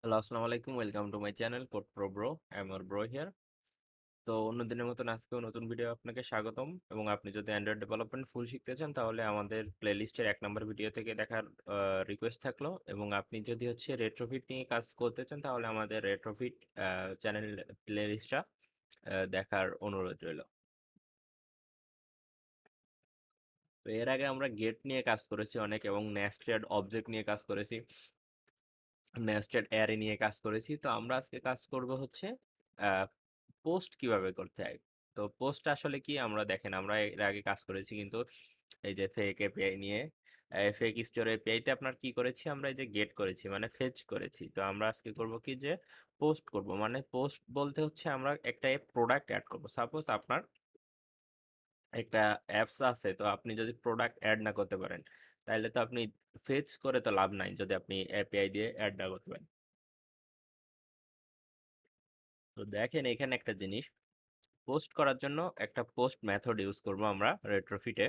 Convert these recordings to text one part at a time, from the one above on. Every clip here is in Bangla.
হ্যালো, আসসালামু আলাইকুম। Welcome to my channel code pro bro. I am your bro here. তো অন্য দিনের মতন আজকেও নতুন ভিডিও আপনাকে স্বাগতম। এবং আপনি যদি অ্যান্ড্রয়েড ডেভেলপমেন্ট ফুল শিখতে চান তাহলে আমাদের প্লেলিস্টের 1 নম্বর ভিডিও থেকে দেখার রিকোয়েস্ট থাকলো। এবং আপনি যদি রেট্রোফিট নিয়ে কাজ করতে চান তাহলে আমাদের রেট্রোফিট চ্যানেল প্লেলিস্টটা দেখার অনুরোধ রইল। তো এর আগে আমরা গেট নিয়ে কাজ করেছি অনেক, এবং নেস্টেড অবজেক্ট নিয়ে কাজ করেছি, নেস্টেড অ্যারে নিয়ে কাজ করেছি। তো আমরা আজকে কাজ করব পোস্ট কিভাবে করতে হয়। তো পোস্ট আসলে কি, আমরা দেখেন আমরা এর আগে কাজ করেছি কিন্তু এই যে ফেক এপিআই নিয়ে, ফেক স্টোর এপিআইতে আপনার কি করেছি, আমরা এই যে গেট করেছি মানে ফেচ করেছি। তো আমরা আজকে করব কি যে পোস্ট করব, মানে পোস্ট বলতে আমরা একটা প্রোডাক্ট অ্যাড করব। সাপোজ আপনার একটা অ্যাপস আছে, তো আপনি যদি প্রোডাক্ট অ্যাড না করতে পারেন তাহলে তো আপনি ফেচ করে তো লাভ নাই যদি আপনি এপিআই দিয়ে অ্যাড না করতে পারেন। তো দেখেন এখানে একটা জিনিস, পোস্ট করার জন্য একটা পোস্ট মেথড ইউজ করব আমরা রেট্রোফিটে।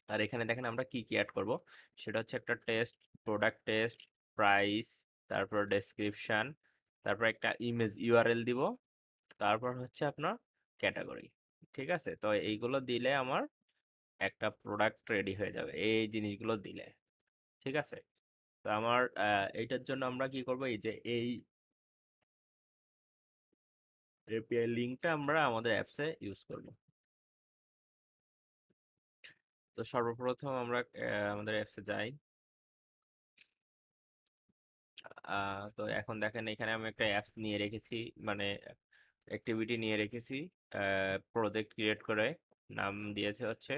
আর এখানে দেখেন আমরা কি কি অ্যাড করব, সেটা হচ্ছে একটা টেস্ট, প্রোডাক্ট টেস্ট, প্রাইস, তারপর ডেসক্রিপশন, তারপর একটা ইমেজ ইউআরএল দিব, তারপর হচ্ছে আপনার ক্যাটাগরি। ঠিক আছে, তো এইগুলো দিলে আমার একটা প্রোডাক্ট রেডি হয়ে যাবে এই জিনিসগুলো দিলে। ঠিক আছে, তো আমার এইটার জন্য আমরা কি করব, এই যে এই এপিআই লিঙ্কটা আমরা আমাদের অ্যাপসে ইউজ করব। তো সর্বপ্রথম আমরা আমাদের অ্যাপসে যাই। তো এখন দেখেন এখানে আমি একটা অ্যাপ নিয়ে রেখেছি, মানে অ্যাক্টিভিটি নিয়ে রেখেছি, প্রজেক্ট ক্রিয়েট করে নাম দিয়েছে হচ্ছে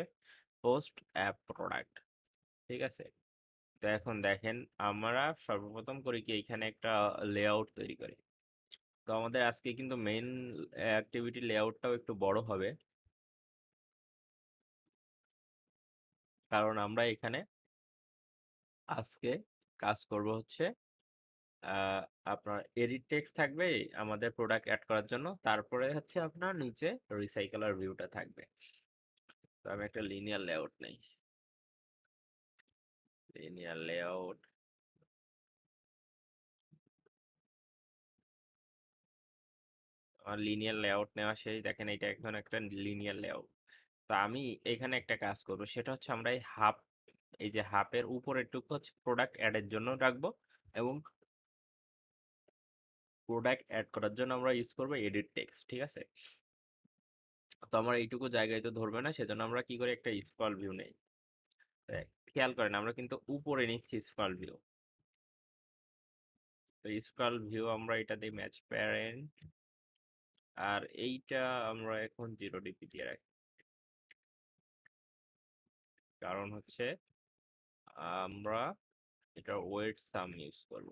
পোস্ট অ্যাপ প্রোডাক্ট। ঠিক আছে, তো এখন দেখেন আমরা সর্বপ্রথম করি কি, এখানে একটা লেআউট তৈরি করি। তো আমাদের আজকে কিন্তু মেইন অ্যাক্টিভিটি লেআউটটাও একটু বড় হবে, কারণ আমরা এখানে আজকে কাজ করব হচ্ছে আহ, আপনার এডিট টেক্সট থাকবে আমাদের প্রোডাক্ট অ্যাড করার জন্য, তারপরে হচ্ছে আপনার নিচে রিসাইকেলার ভিউটা থাকবে। তো আমি একটা লিনিয়ার লেআউট নেই, লিনিয়ার লেআউট। আমার লিনিয়ার লেআউট নেওয়া শেষ, দেখেন এটা এখন একটা লিনিয়ার লেআউট। তো আমি এখানে একটা কাজ করব, সেটা হচ্ছে আমরা এই হাফ, এই যে হাফের উপরের টুকু হচ্ছে প্রোডাক্ট অ্যাডের জন্য রাখবো, এবং প্রোডাক্ট অ্যাড করার জন্য আমরা ইউজ করবো এডিট টেক্সট। ঠিক আছে, তো আমার এইটুকু জায়গায় তো ধরবে না, সেজন্য আমরা কি করি, একটা স্ক্রল ভিউ নেই। খেয়াল করেন আমরা কিন্তু উপরে নিচ্ছি স্ক্রল ভিউ। তো স্ক্রল ভিউ আমরা এটা দিই ম্যাচ প্যারেন্ট, আর এইটা আমরা এখন 0 ডিপি দিয়ে রাখি, কারণ হচ্ছে আমরা এটা ওয়েট সাম ইউজ করব।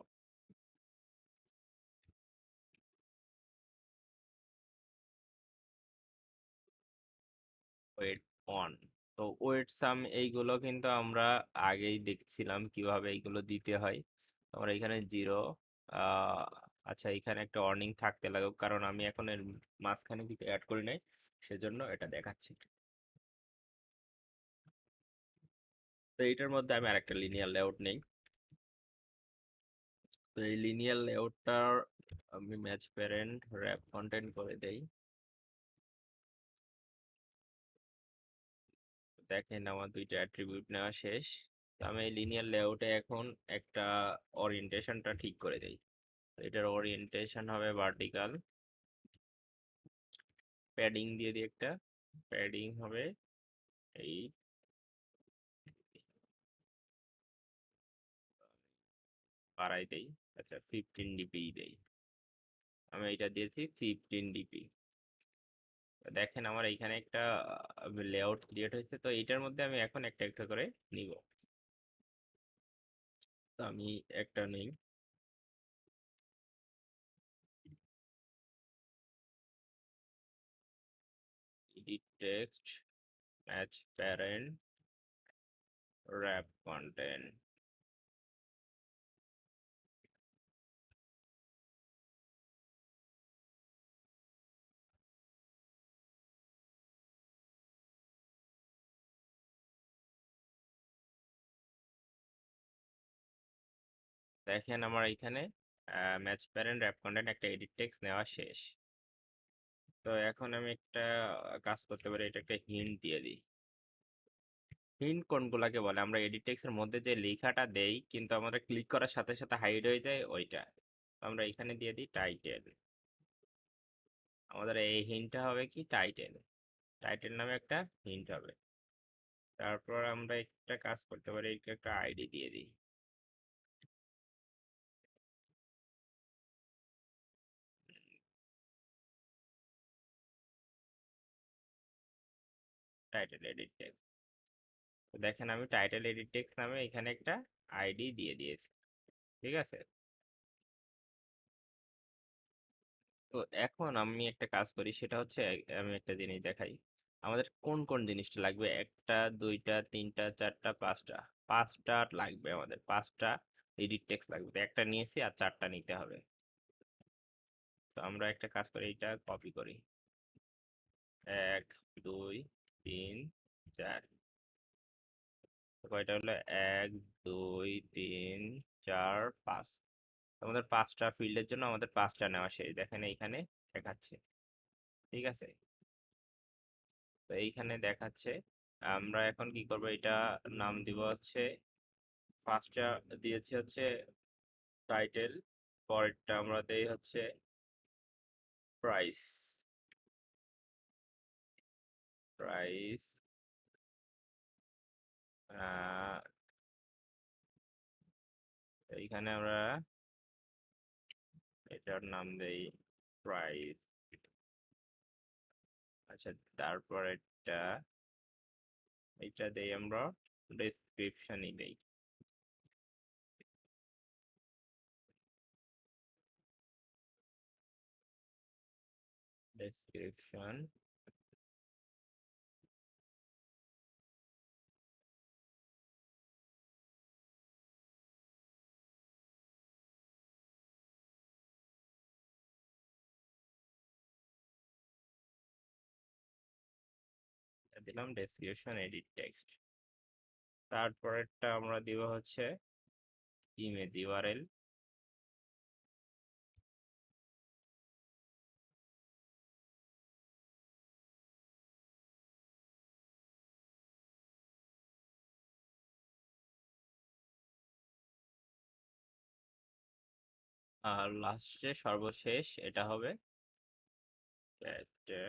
Weight on. তো ওয়েট সাম এইগুলো কিন্তু আমরা আগেই দেখছিলাম কিভাবে এইগুলো দিতে হয়। আমরা এখানে 0, আচ্ছা এখানে একটা ওয়ার্নিং থাকতে লাগুক, কারণ আমি এখন এর মাঝখানে কিছু অ্যাড করি নাই, সেজন্য এটা দেখাচ্ছি। তো এইটার মধ্যে আমি আরেকটা লিনিয়ার লেআউট নেই। তো এই লিনিয়ার লেআউটটার আমি ম্যাচ প্যারেন্ট র্যাপ কন্টেন্ট করে দেই। দেখেন আমার দুইটা অ্যাট্রিবিউট নেওয়া শেষ। তো আমি এই লিনিয়ার লেআউটে এখন একটা ওরিয়েন্টেশনটা ঠিক করে দেই। তো এটার ওরিয়েন্টেশন হবে ভার্টিক্যাল, প্যাডিং দিয়ে দিই একটা, প্যাডিং হবে এই, বাড়াই দেই, আচ্ছা 15 ডিপি দেই, আমি এটা দিয়েছি 15 ডিপি। দেখেন আমার এইখানে একটা লেআউট ক্রিয়েট হয়েছে। তো এইটার মধ্যে আমি এখন একটা একটা করে নিব। তো আমি একটা নেই, edit text, match parent, rap content. দেখেন আমার এখানে ম্যাচ প্যারেন্ট র্যাপ কন্টেন্ট একটা এডিট টেক্সট নেওয়া শেষ। তো এখন আমি একটা কাজ করতে পারি, এটা একটা হিন্ট দিয়ে দিই। হিন্ট কোনগুলাকে বলে, আমরা এডিট টেক্সটের মধ্যে যে লেখাটা দেই কিন্তু আমাদের ক্লিক করার সাথে সাথে হাইড হয়ে যায় ওইটা। তো আমরা এখানে দিয়ে দিই টাইটেল। আমাদের এই হিন্টটা হবে কি টাইটেল, টাইটেল নামে একটা হিন্ট হবে। তারপর আমরা একটা কাজ করতে পারি, একটা আইডি দিয়ে দিই। Title edit text. দেখেন আমি টাইটেল এডিট টেক্সট নামে এখানে একটা আইডি দিয়ে দিয়েছি, ঠিক আছে। তো এখন আমি একটা কাজ করি, সেটা হচ্ছে আমি একটা জিনিস দেখাই আমাদের কোন কোন জিনিসটা লাগবে। একটা, দুইটা, তিনটা, চারটা, পাঁচটা। পাঁচটা লাগবে, আমাদের পাঁচটা এডিট টেক্সট লাগবে। তো একটা নিয়েছি আর চারটা নিতে হবে। তো আমরা একটা কাজ করি, এটা কপি করি। এক, দুই, তিন, চার। তো কয়টা হলো? এক, দুই, তিন, চার, পাঁচ। আমাদের পাঁচটা ফিল্ডের জন্য আমাদের পাঁচটা নেওয়া শেষ, দেখেন এইখানে দেখাচ্ছে, ঠিক আছে। তো এইখানে দেখাচ্ছে। আমরা এখন কি করব, এটা নাম দিব হচ্ছে, ফার্স্টটা দিয়েছি হচ্ছে টাইটেল, পরেরটা আমরা দেই হচ্ছে প্রাইস। প্রাইস, এইখানে আমরা এটার নাম দেই প্রাইস। আচ্ছা, তারপর এটা দেই আমরা ডেসক্রিপশনই দেই। ডেসক্রিপশন, দিলাম ডেসক্রিপশন এডিট টেক্সট। তারপরেরটা আমরা দিব হচ্ছে ইমেজ ইউআরএল। আর লাস্টে সর্বশেষ এটা হবে একটা,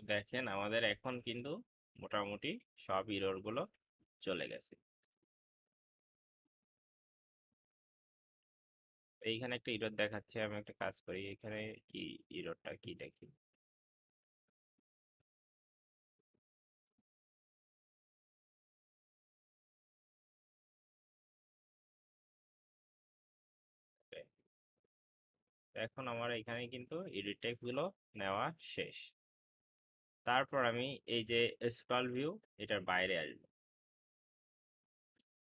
দেখেন আমাদের এখন কিন্তু মোটামুটি সব ইরর গুলো চলে গেছে। এইখানে একটা ইরর দেখাচ্ছে, আমি একটা কাজ করি, এখানে কি ইররটা কি দেখি। Okay, এখন আমার এখানে কিন্তু এডিট টেক্সট গুলো নেওয়া শেষ। তারপর আমি এই যে স্ক্রল ভিউ, এটার বাইরে আসবো।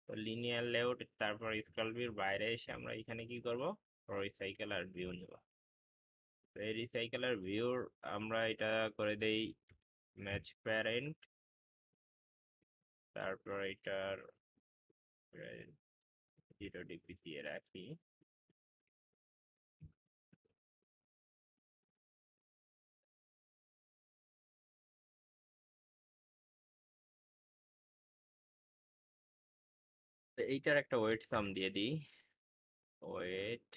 তো লিনিয়ার লেআউট, তারপর স্ক্রল ভিউর বাইরে এসে আমরা এখানে কি করব, রিসাইকেল আর ভিউ নিব। তো এই রিসাইকেল আর ভিউর আমরা এটা করে দেই ম্যাচ প্যারেন্ট। তারপর এটার 0 ডিগ্রি দিয়ে রাখি। তো এইটার একটা ওয়েট সাম দিয়ে দিই, ওয়েট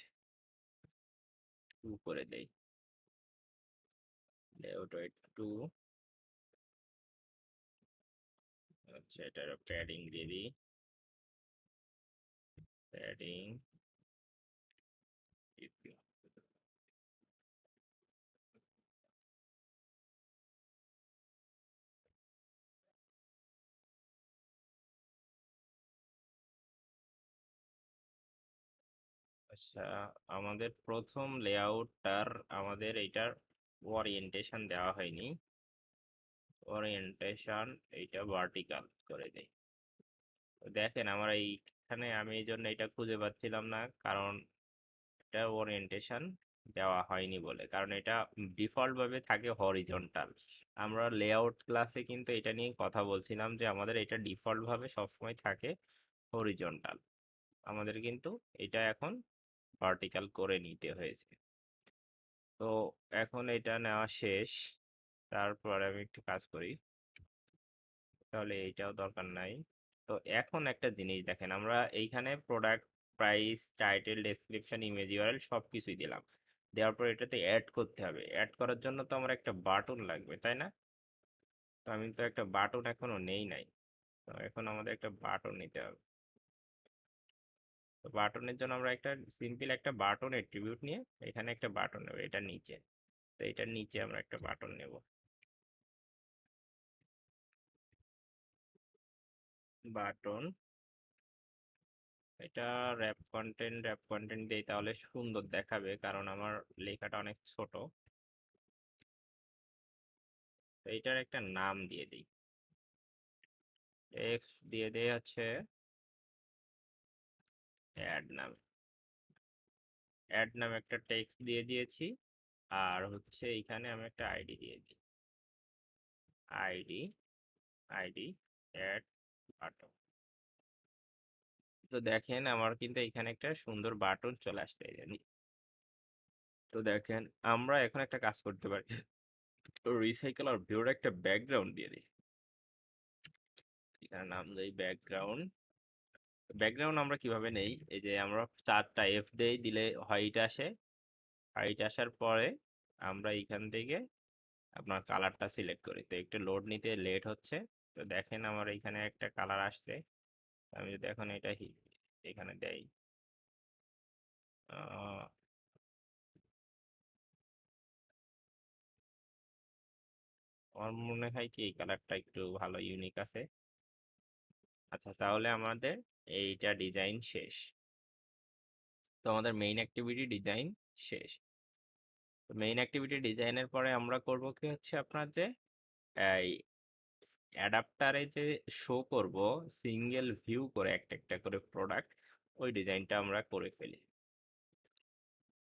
2 করে দেই। Layout weight 2। আচ্ছা, এটার প্যাডিং দিয়ে দিই, প্যাডিং 50। আচ্ছা, আমাদের প্রথম লেআউটটার আমাদের এইটার ওরিয়েন্টেশন দেওয়া হয়নি। ওরিয়েন্টেশন এইটা ভার্টিক্যাল করে দেই। তো দেখেন আমার এইখানে আমি এই জন্য এটা খুঁজে পাচ্ছিলাম না, কারণ এটা ওরিয়েন্টেশন দেওয়া হয়নি বলে, কারণ এটা ডিফল্ট ভাবে থাকে হরিজন্টাল। আমরা লেআউট ক্লাসে কিন্তু এটা নিয়ে কথা বলছিলাম যে আমাদের এটা ডিফল্ট ভাবে সবসময় থাকে হরিজন্টাল। আমাদের কিন্তু এটা এখন ভার্টিক্যাল করে নিতে হয়েছে। তো এখন এটা নেওয়া শেষ, তারপরে আমি একটু কাজ করি, তাহলে এইটাও দরকার নাই। তো এখন একটা জিনিস দেখেন, আমরা এইখানে product, price, title, description, image, URL সব কিছুই দিলাম। দেওয়ার পর এটাতে অ্যাড করতে হবে। অ্যাড করার জন্য তো আমার একটা বাটন লাগবে, তাই না? তো আমি তো একটা বাটন এখনো নেই নাই। তো এখন আমাদের একটা বাটন নিতে হবে। তো বাটনের জন্য আমরা একটা সিম্পল একটা বাটন এট্রিবিউট নিয়ে এখানে একটা বাটন নেব, এটার নিচে। তো এটার নিচে আমরা একটা বাটন নেব, বাটন। এটা র্যাপ কন্টেন্ট দেই, তাহলে সুন্দর দেখাবে, কারণ আমার লেখাটা অনেক ছোট। তো এইটার একটা নাম দিয়ে দিই, টেক্সট দিয়ে দেই হচ্ছে অ্যাড নাম। অ্যাড নাম একটা টেক্সট দিয়ে দিয়েছি। আর হচ্ছে এখানে আমি একটা আইডি দিয়ে দিই, আইডি, আইডি অ্যাড বাটন। তো দেখেন আমার কিন্তু এখানে একটা সুন্দর বাটন চলে আসছে, এই যে। তো দেখেন আমরা এখন একটা কাজ করতে পারি, রিসাইকেল আর ভিউর একটা ব্যাকগ্রাউন্ড দিয়ে দিই। এখানে নাম দেই ব্যাকগ্রাউন্ড। ব্যাকগ্রাউন্ড আমরা কিভাবে নেই, এই যে আমরা 4টা এফ দেই, দিলে হোয়াইট আসে। হোয়াইট আসার পরে আমরা এখান থেকে আপনার কালারটা সিলেক্ট করি। তো একটু লোড নিতে লেট হচ্ছে। তো দেখেন আমার এখানে একটা কালার আসছে। আমি যদি এখন এটা এখানে দেই, আহ, আমার মনে হয় কি এই কালারটা একটু ভালো ইউনিক আছে। আচ্ছা, তাহলে আমাদের এইটা ডিজাইন শেষ। তো আমাদের মেইন অ্যাক্টিভিটি ডিজাইন শেষ। তো মেইন অ্যাক্টিভিটি ডিজাইনের পরে আমরা করব কি হচ্ছে আপনার যে এই অ্যাডাপ্টারে যে শো করব সিঙ্গেল ভিউ করে একটা একটা করে প্রোডাক্ট, ওই ডিজাইনটা আমরা করে ফেলি।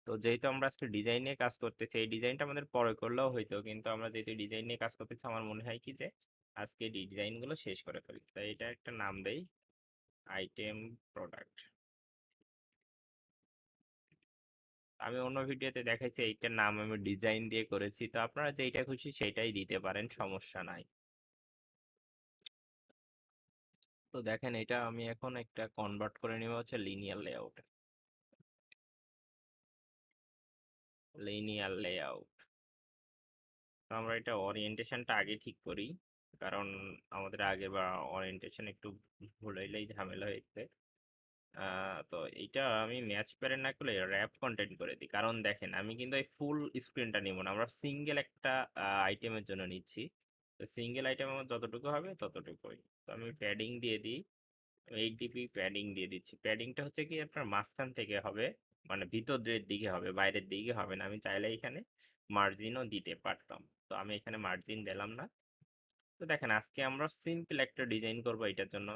তো যেহেতু আমরা আজকে ডিজাইন নিয়ে কাজ করতেছি, এই ডিজাইনটা আমাদের পরে করলেও হইতো, কিন্তু আমরা যেহেতু ডিজাইন নিয়ে কাজ করতেছি, আমার মনে হয় কি যে আজকে ডিজাইনগুলো শেষ করে ফেলি। তাই এটা একটা নাম দেই, আইটেম প্রোডাক্ট। আমি অন্য ভিডিওতে দেখাইছি এইটার নাম আমি ডিজাইন দিয়ে করেছি, তো আপনারা যেইটা খুশি সেটাই দিতে পারেন, সমস্যা নাই। তো দেখেন এটা আমি এখন একটা কনভার্ট করে নিব হচ্ছে লিনিয়ার লেআউট। Linear layout. তো আমরা এটা ওরিয়েন্টেশনটা আগে ঠিক করি, কারণ আমাদের আগে বা ওরিয়েন্টেশন একটু ভুল হইলেই ঝামেলা হয়েছে। তো এইটা আমি ম্যাচ প্যারেন্ট না করলে র্যাপ কন্টেন্ট করে দিই, কারণ দেখেন আমি কিন্তু এই ফুল স্ক্রিনটা নিব না, আমরা সিঙ্গেল একটা আইটেমের জন্য নিচ্ছি। তো সিঙ্গেল আইটেম আমার যতটুকু হবে ততটুকুই। তো আমি প্যাডিং দিয়ে দিই, 8 ডিপি প্যাডিং দিয়ে দিচ্ছি। প্যাডিংটা হচ্ছে কি আপনার মাঝখান থেকে হবে, মানে ভিতরের দিকে হবে, বাইরের দিকে হবে না। আমি চাইলে এখানে মার্জিনও দিতে পারতাম, তো আমি এখানে মার্জিন দিলাম না। তো দেখেন আজকে আমরা সিম্পল একটা ডিজাইন করব এটার জন্য।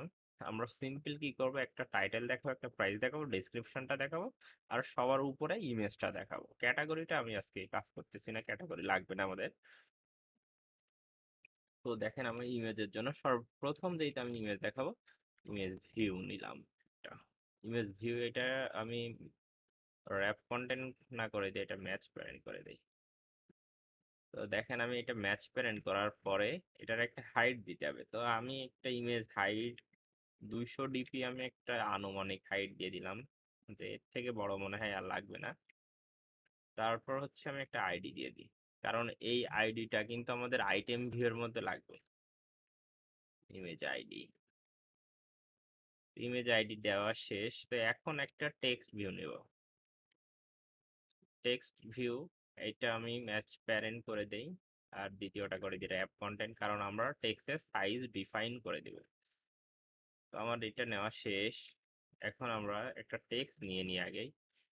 আমরা সিম্পল কি করব, একটা টাইটেল দেখাবো, একটা প্রাইস দেখাবো, ডেসক্রিপশনটা দেখাবো, আর সবার উপরে ইমেজটা দেখাবো। ক্যাটাগরিটা আমি আজকে কাজ করতেছি না, ক্যাটাগরি লাগবে না আমাদের। তো দেখেন আমি ইমেজের জন্য সর্বপ্রথম যেটা আমি ইমেজ দেখাবো, ইমেজ ভিউ নিলাম একটা। ইমেজ ভিউ এটা আমি র্যাপ কন্টেন্ট না করে দিই, এটা ম্যাচ প্যারেন্ট করে দিই। তো দেখেন আমি এটা ম্যাচ প্যারেন্ট করার পরে এটার একটা হাইট দিতে হবে। তো আমি একটা ইমেজ হাইট 200 ডিপি আমি একটা আনুমানিক হাইট দিয়ে দিলাম, যে এর থেকে বড় মনে হয় আর লাগবে না। তারপর হচ্ছে আমি একটা আইডি দিয়ে দিই, কারণ এই আইডিটা কিন্তু আমাদের আইটেম ভিউ এর মধ্যে লাগবে। ইমেজ আইডি, ইমেজ আইডি দেওয়া শেষ। তো এখন একটা টেক্সট ভিউ নেব। টেক্সট ভিউ এটা আমি ম্যাচ প্যারেন্ট করে দেই, আর দ্বিতীয়টা করে দিই র্যাপ কন্টেন্ট, কারণ আমরা টেক্সটের সাইজ ডিফাইন করে দিব। তো আমার এটা নেওয়া শেষ। এখন আমরা একটা টেক্সট নিয়ে নিই আগেই,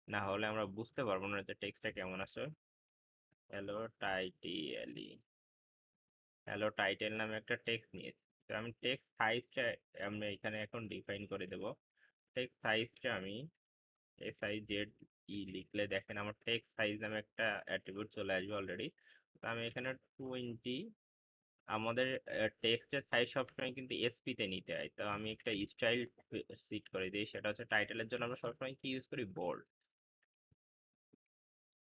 না হলে আমরা বুঝতে পারবো না যে টেক্সটটা কেমন আছে। হ্যালো টাইটেল, হ্যালো টাইটেল নামে একটা টেক্সট নিয়েছি। তো আমি টেক্সট সাইজটা আমরা এখানে এখন ডিফাইন করে দেব। টেক্সট সাইজটা আমি SIZ লিখলে দেখেন আমার টেক্সট সাইজ নামে একটা অ্যাট্রিবিউট চলে আসবে অলরেডি। তো আমি এখানে 20, আমাদের টেক্সটের সাইজ সবসময় কিন্তু SP তে নিতে হয়। তো আমি একটা স্টাইল সিট করে দিই, সেটা হচ্ছে টাইটেলের জন্য আমরা সবসময় কি ইউজ করি, বোল্ড।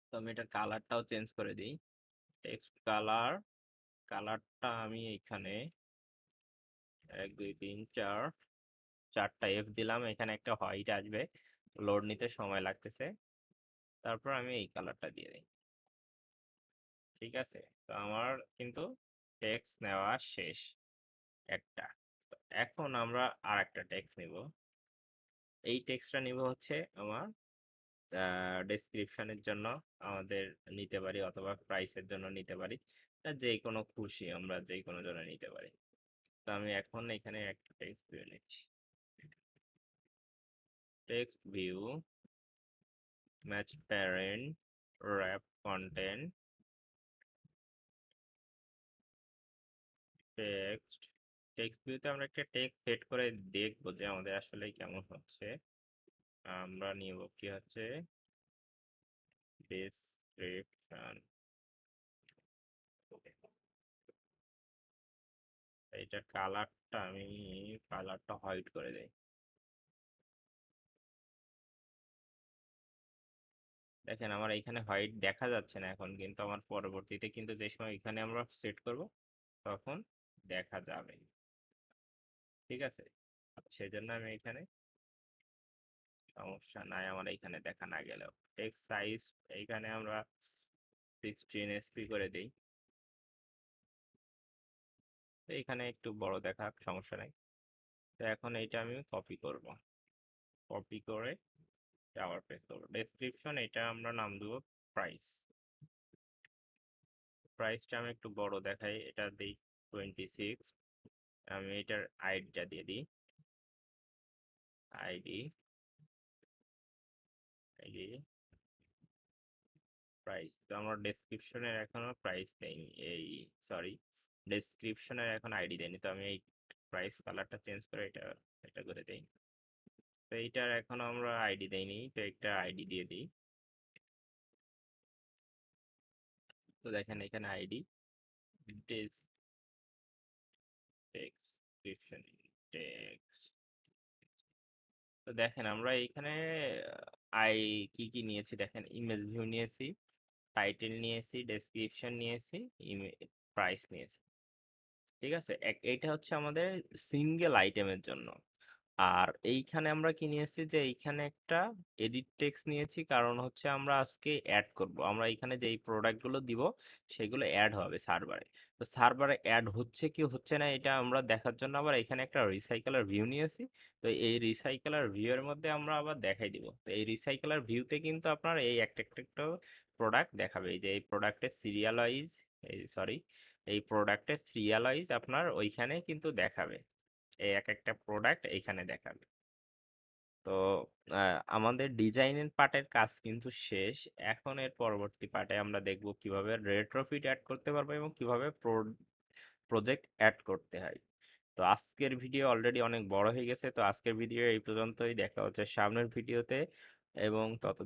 তো আমি এটা কালারটাও চেঞ্জ করে দিই, টেক্সট কালার। কালারটা আমি এখানে 1 2 3 4 4টা F দিলাম, এখানে একটা হোয়াইট আসবে, লোড নিতে সময় লাগতেছে। তারপর আমি এই কালারটা দিয়ে দিই। ঠিক আছে, তো আমার কিন্তু টেক্সট নেওয়া শেষ একটা। তো এখন আমরা আর একটা টেক্সট নিব। এই টেক্সটটা নিব হচ্ছে আমার ডেসক্রিপশনের জন্য আমাদের নিতে পারি, অথবা প্রাইসের জন্য নিতে পারি। যে কোনো খুশি আমরা যে কোনো জন্য নিতে পারি। তো আমি এখন এখানে একটা টেক্সট ভিউ নিচ্ছি। Text view, match parent, rap content, text. Text ভিউতে আমরা একটা টেক্সট সেট করে দেখবো যে আমাদের আসলে কেমন হচ্ছে। আমরা নিব কি হচ্ছে ডেসক্রিপশন। এইটা কালারটা আমি কালারটা হোয়াইট করে দেই। দেখেন আমার এখানে হোয়াইট দেখা যাচ্ছে না এখন, কিন্তু আমার পরবর্তীতে কিন্তু যে সময় এখানে আমরা সেট করব তখন দেখা যাবে। ঠিক আছে, সেজন্য আমি এখানে সমস্যা নাই আমার এখানে দেখা না গেলেও। টেক্সট সাইজ এইখানে আমরা 16 SP করে দিই। তো এখানে একটু বড় দেখাক, সমস্যা নাই। তো এখন এইটা আমি কপি করব, কপি করে আবার পেস্ট করবো। ডেসক্রিপশন এটা আমরা নাম দেবো প্রাইস। প্রাইসটা আমি একটু বড় দেখাই, এটা দিই 26। আমি এটার আইডিটা দিয়ে দিই, আইডি আইডি প্রাইস। তো আমার ডেসক্রিপশনের এখনো প্রাইস দেয়নি, এই সরি, ডেসক্রিপশনের এখন আইডি দেয়নি। তো আমি এই প্রাইস কালারটা চেঞ্জ করে এটা এটা করে দেই। তো এইটার এখনো আমরা আইডি দেইনি, তো একটা আইডি দিয়ে দিই। তো দেখেন এখানে আইডি ডেসক্রিপশন টেক্সট। তো দেখেন আমরা এইখানে আই কি কি নিয়েছি, দেখেন ইমেজ ভিউ নিয়েছি, টাইটেল নিয়েছি, ডেসক্রিপশন নিয়েছি, প্রাইস নিয়েছি। ঠিক আছে, এইটা হচ্ছে আমাদের সিঙ্গেল আইটেমের জন্য। আর এইখানে আমরা কি নিয়েছি, যে এইখানে একটা এডিট টেক্সট নিয়েছি, কারণ হচ্ছে আমরা আজকে অ্যাড করব। আমরা এখানে যেই প্রোডাক্টগুলো দিব সেগুলো অ্যাড হবে সার্ভারে। তো সার্ভারে অ্যাড হচ্ছে কি হচ্ছে না এটা আমরা দেখার জন্য আবার এখানে একটা রিসাইকেলার ভিউ নিয়েছি। তো এই রিসাইকেলার ভিউ এর মধ্যে আমরা আবার দেখাই দিব। তো এই রিসাইকেলার ভিউতে কিন্তু আপনার এই একটা একটা প্রোডাক্ট দেখাবে, এই যে এই প্রোডাক্টের সিরিয়াল ওয়াইজ, এই সরি, এই প্রোডাক্টের সিরিয়াল ওয়াইজ আপনার ওইখানে কিন্তু দেখাবে, এই এক একটা প্রোডাক্ট এইখানে দেখাবে। তো আমাদের ডিজাইনের পার্টের কাজ কিন্তু শেষ। এখন এর পরবর্তী পার্টে আমরা দেখব কিভাবে রেট্রোফিট অ্যাড করতে পারবো এবং কিভাবে প্রজেক্ট অ্যাড করতে হয়। তো আজকের ভিডিও অলরেডি অনেক বড় হয়ে গেছে, তো আজকের ভিডিও এই পর্যন্তই। দেখা হচ্ছে সামনের ভিডিওতে, এবং তত